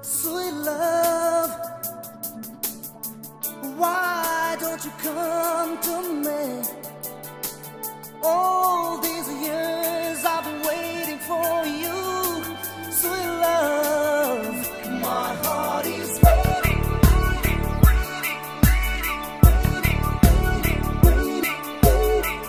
Sweet love, why don't you come to me? All these years I've been waiting for you. Sweet love, my heart is waiting, waiting, waiting, waiting, waiting, waiting, waiting,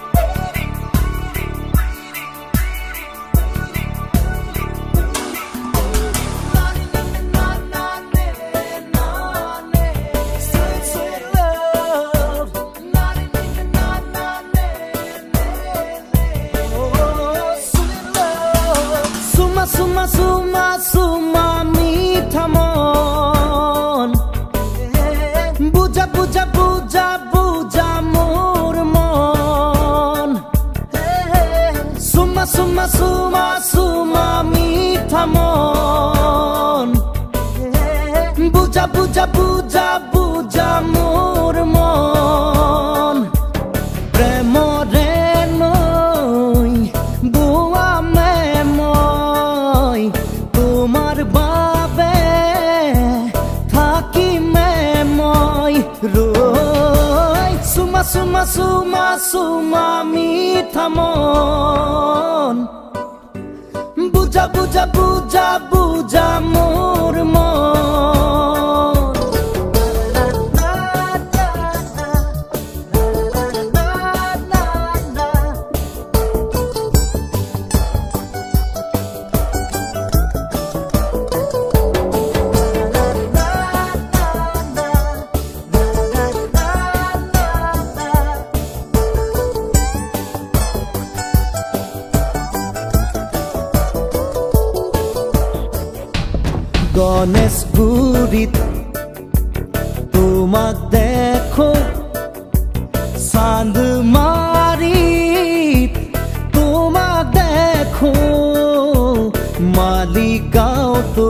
Suma suma suma meetha mon buja buja buja buja mor mon suma suma suma suma meetha mon buja buja buja buja mor mon premore noi buwa তোমার বাবে থাকি মই রই সুমা সুমা সুমা সুমা মিঠা মন বুঝা বুঝা বুঝা বুঝা মোর মন গণেশগুৰিত তোমাক দেখো চান্দমাৰীত তোমাক দেখো মালিগাঁৱতো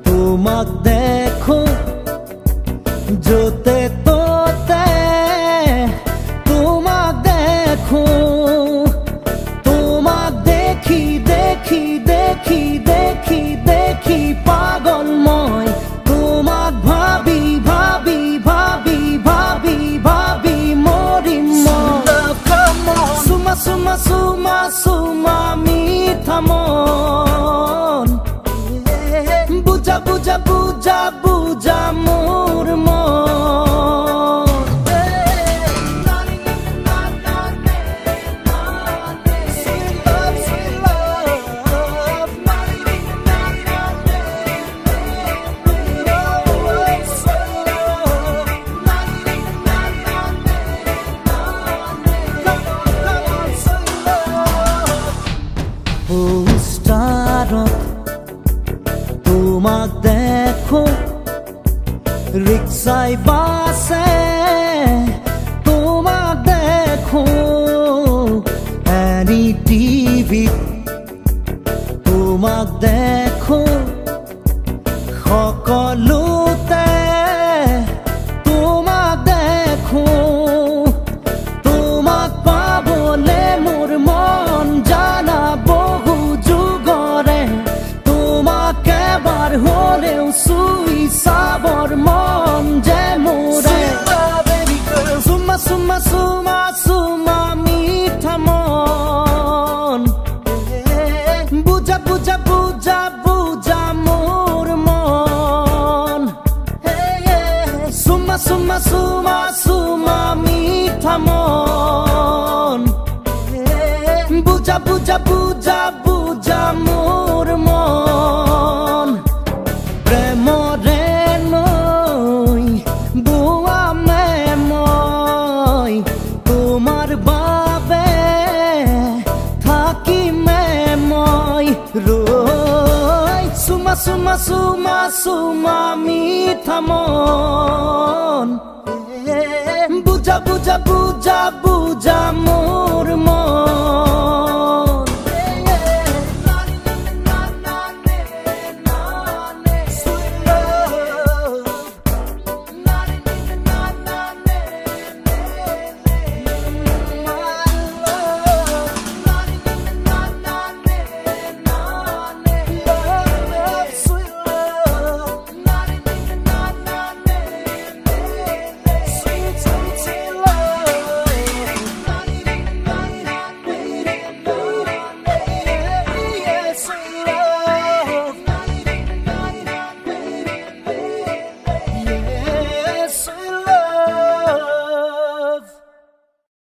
তোমাক দেখো য'তে ত'তে তোমাক দেখো তোমাক দেখি দেখি দেখি দেখি দেখি পাগল মই তোমাক ভাবি ভাবি ভাবি ভাবি ভাবি মরিম সুমা সুমা সুমা সুমা মিঠা মন বুঝা বুঝা বুঝা বুঝা মোর মন তোমাক দেখো রিক্সায় বাসে তোমাক দেখো এনি টিভি তোমাক দেখো সকলোতে তোমাক দেখো তোমাক পাবলে মোৰ মন জানা বহু যুগৰে তোমাক এবাৰ হলেও চুই চাবৰ মন যে মোৰে চুমা চুমা চুমা চুমা মিঠা মন বুজা বুজা বুজা বুজা মোৰ মন চুমা চুমা চুমা চুমা মিঠা মন বুজা বুজা বুজা বুজা মোৰ মন প্ৰেমৰে নৈ বুৱা মই তোমাৰ বাবে থাকিমে মই ৰৈ চুমা চুমা চুমা চুমা মিঠা মন বুজা বুজা বুজা বুজা মোৰ মন